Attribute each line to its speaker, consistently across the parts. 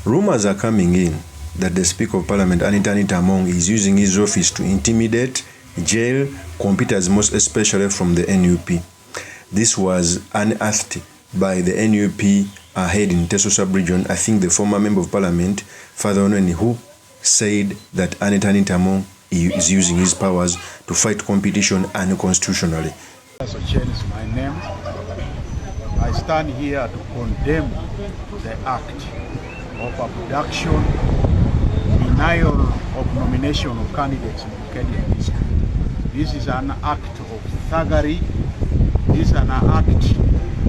Speaker 1: Rumors are coming in that the Speaker of Parliament, ANITA Among, is using his office to intimidate, jail competitors, most especially from the NUP. This was unearthed by the NUP head in Teso sub-region, I think the former Member of Parliament, Father Onweni, who said that ANITA Among is using his powers to fight competition unconstitutionally.
Speaker 2: Accusations is my name. I stand here to condemn the act of abduction, denial of nomination of candidates in the Kenyan district. This is an act of thuggery. This is an act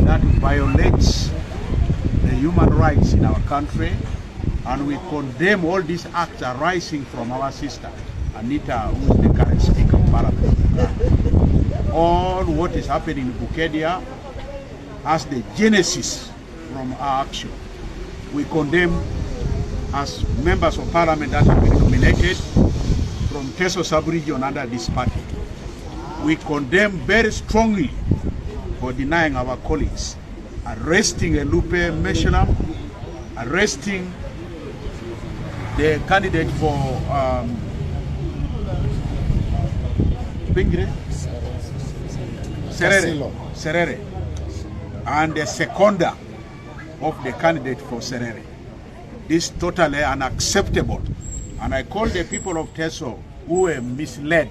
Speaker 2: that violates the human rights in our country, and we condemn all these acts arising from our sister, Anita, who is the current Speaker of Parliament. All what is happening in Bukedia as the genesis from our action. We condemn, as members of Parliament that have been nominated from Teso sub-region under this party, we condemn very strongly for denying our colleagues, arresting Elupe Meshalam, arresting the candidate for Serere, and the seconder of the candidate for Serere. This is totally unacceptable, and I call the people of Teso who were misled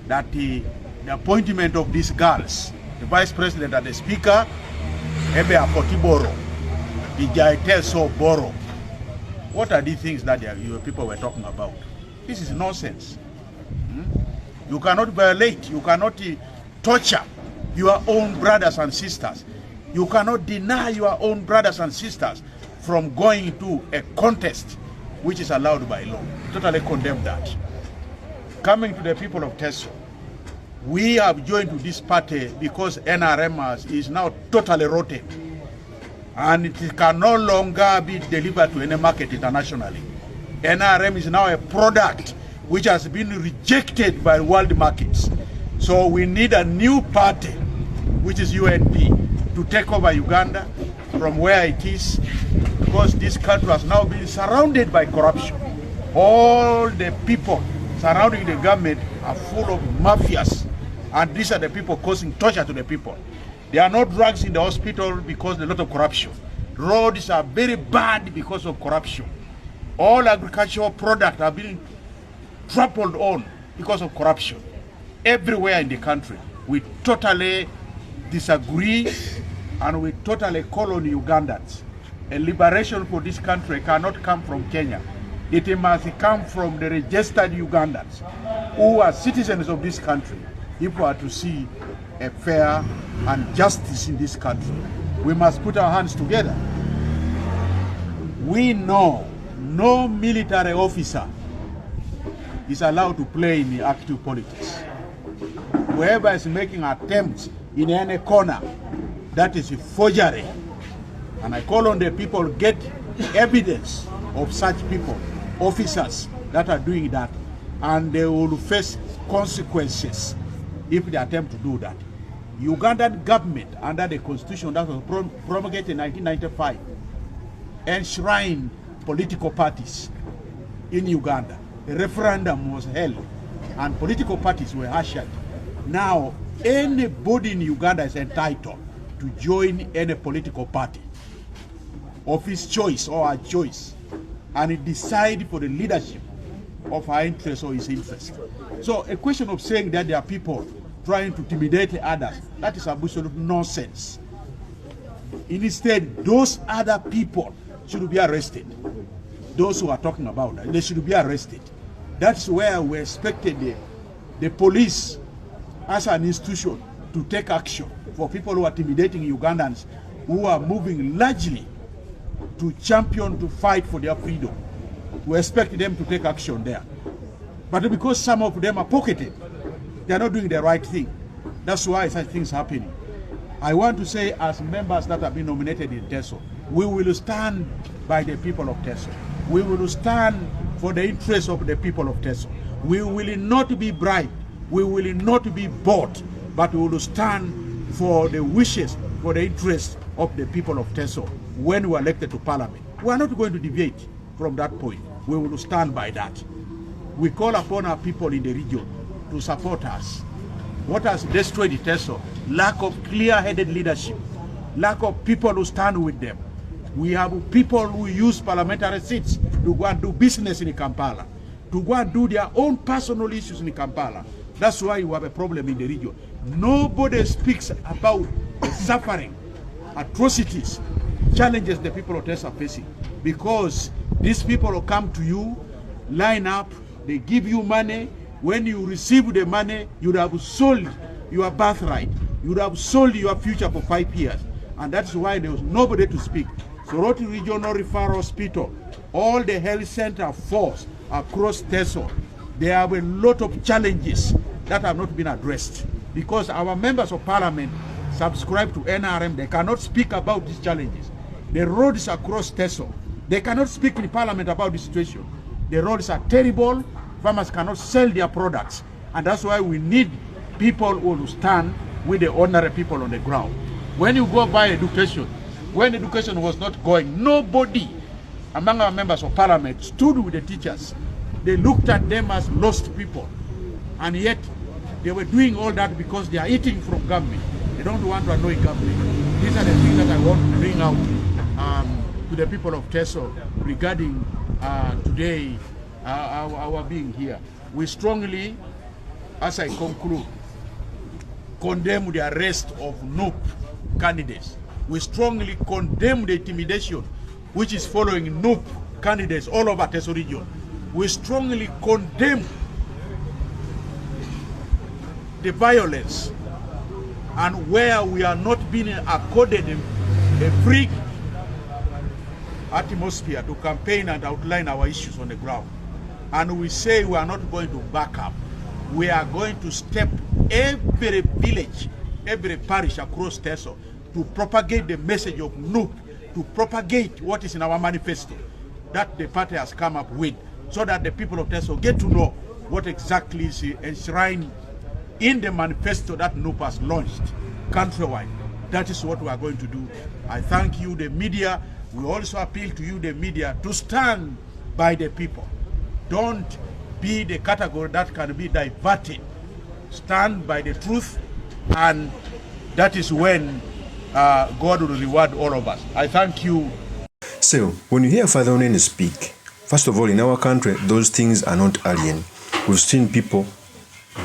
Speaker 2: that the appointment of these girls, the Vice President and the Speaker, Ebe Akotiboro, the Jai Teso Boro. What are these things that your people were talking about? This is nonsense. You cannot violate, you cannot torture your own brothers and sisters. You cannot deny your own brothers and sisters from going to a contest which is allowed by law. Totally condemn that. Coming to the people of Teso, we have joined to this party because NRM is now totally rotten, and it can no longer be delivered to any market internationally. NRM is now a product which has been rejected by world markets. So we need a new party, which is UNP, to take over Uganda from where it is, because this country has now been surrounded by corruption. All the people surrounding the government are full of mafias, and these are the people causing torture to the people. There are no drugs in the hospital because of a lot of corruption. Roads are very bad because of corruption. All agricultural products are being trampled on because of corruption. Everywhere in the country, we totally disagree, and we totally call on Ugandans. A liberation for this country cannot come from Kenya. It must come from the registered Ugandans who are citizens of this country if we are to see a fair and justice in this country. We must put our hands together. We know no military officer is allowed to play in the active politics. Whoever is making attempts in any corner, that is a forgery. And I call on the people, get evidence of such people, officers that are doing that, and they will face consequences if they attempt to do that. Ugandan government, under the constitution that was promulgated in 1995, enshrined political parties in Uganda. A referendum was held, and political parties were ushered. Now, anybody in Uganda is entitled to join any political party of his choice or her choice, and decide for the leadership of her interest or his interest. So a question of saying that there are people trying to intimidate others, that is absolute nonsense. Instead, those other people should be arrested. Those who are talking about that, they should be arrested. That's where we expected the police as an institution to take action for people who are intimidating Ugandans, who are moving largely to champion, to fight for their freedom. We expect them to take action there. But because some of them are pocketed, they are not doing the right thing. That's why such things are happening. I want to say, as members that have been nominated in Teso, we will stand by the people of Teso. We will stand for the interests of the people of Teso. We will not be bribed. We will not be bought, but we will stand for the wishes, for the interests of the people of Teso when we are elected to Parliament. We are not going to deviate from that point. We will stand by that. We call upon our people in the region to support us. What has destroyed Teso? Lack of clear-headed leadership, lack of people who stand with them. We have people who use parliamentary seats to go and do business in Kampala, to go and do their own personal issues in Kampala. That's why you have a problem in the region. Nobody speaks about the suffering, atrocities, challenges the people of Teso are facing, because these people will come to you, line up, they give you money. When you receive the money, you would have sold your birthright. You would have sold your future for 5 years. And that's why there was nobody to speak. Soroti Regional Referral Hospital, all the health center force across Teso, there are a lot of challenges that have not been addressed. Because our members of parliament subscribe to NRM, they cannot speak about these challenges. The roads across Teso, they cannot speak in parliament about the situation. The roads are terrible. Farmers cannot sell their products. And that's why we need people who will stand with the ordinary people on the ground. When you go by education, when education was not going, nobody among our members of parliament stood with the teachers. They looked at them as lost people. And yet, they were doing all that because they are eating from government. They don't want to annoy government. These are the things that I want to bring out to the people of Teso regarding today, our being here. We strongly, as I conclude, condemn the arrest of NUP candidates. We strongly condemn the intimidation which is following NUP candidates all over Teso region. We strongly condemn the violence, and where we are not being accorded a free atmosphere to campaign and outline our issues on the ground. And we say we are not going to back up. We are going to step every village, every parish across Teso to propagate the message of NUP, to propagate what is in our manifesto that the party has come up with, so that the people of Teso get to know what exactly is enshrined in the manifesto that NUP has launched countrywide. That is what we are going to do. I thank you, the media. We also appeal to you, the media, to stand by the people. Don't be the category that can be diverted. Stand by the truth, and that is when God will reward all of us. I thank you.
Speaker 1: So, when you hear Father Onene speak, first of all, in our country, those things are not alien. We've seen people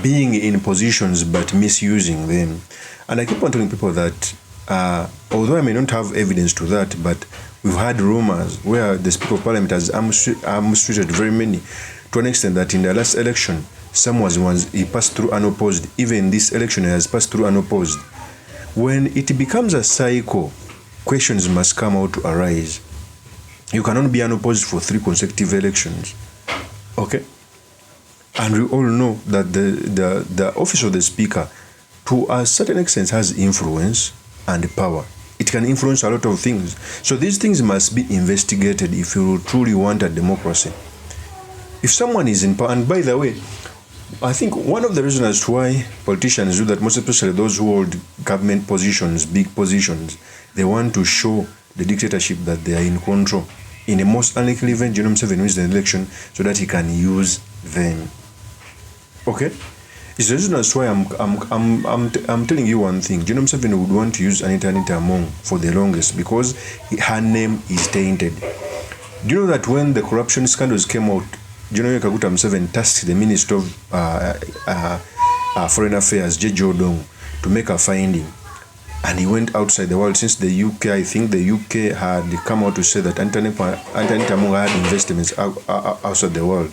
Speaker 1: being in positions but misusing them. And I keep on telling people that, although I may not have evidence to that, but we've had rumors where the Speaker of Parliament has administrated very many, to an extent that in the last election, he passed through unopposed. Even this election, he has passed through unopposed. When it becomes a cycle, questions must come out to arise. You cannot be unopposed for 3 consecutive elections. Okay? And we all know that the office of the Speaker, to a certain extent, has influence and power. It can influence a lot of things. So these things must be investigated if you truly want a democracy. If someone is in power, and by the way, I think one of the reasons as to why politicians do that, most especially those who hold government positions, big positions, they want to show the dictatorship that they are in control. In a most unlikely event, General Museveni wins the election so that he can use them. Okay? It's the reason as to why I'm telling you one thing. General Museveni would want to use ANITA Among for the longest because her name is tainted. Do you know that when the corruption scandals came out, General Kaguta Museveni tasked the Minister of Foreign Affairs, Jeje Odong, to make a finding. And he went outside the world. Since the UK, I think the UK had come out to say that ANITA Among had investments outside the world.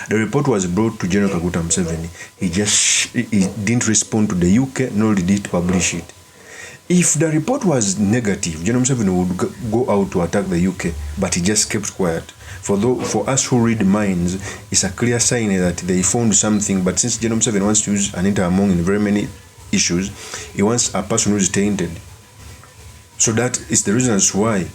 Speaker 1: The report was brought to General Kaguta Museveni. He didn't respond to the UK, nor did he publish it. If the report was negative, General Museveni would go out to attack the UK, but he just kept quiet. For us who read minds, it's a clear sign that they found something, but since General Museveni wants to use ANITA Among in very many issues, he wants a person who is tainted. So that is the reason as why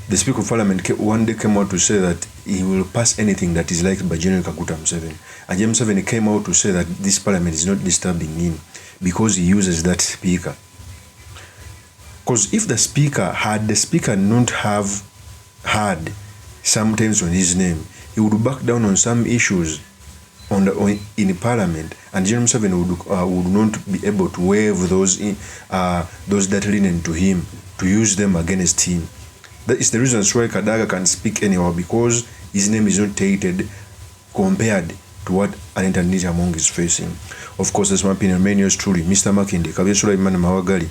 Speaker 1: the Speaker of Parliament one day came out to say that he will pass anything that is liked by General Kaguta Museveni. And General Museveni came out to say that this Parliament is not disturbing him because he uses that Speaker. Because if the Speaker not have had sometimes on his name, he would back down on some issues in Parliament, and General Museveni would not be able to wave those dirty linen to him, to use them against him. That is the reason why Kadaga can speak anyhow, because his name is not tainted compared to what ANITA Among is facing. Of course, that's my opinion. Main yours truly, Mr. Makinde, Kabesura Imana Mawagali.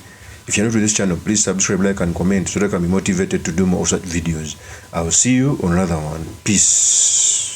Speaker 1: If you're new to this channel, please subscribe, like, and comment so that I can be motivated to do more of such videos. I will see you on another one. Peace.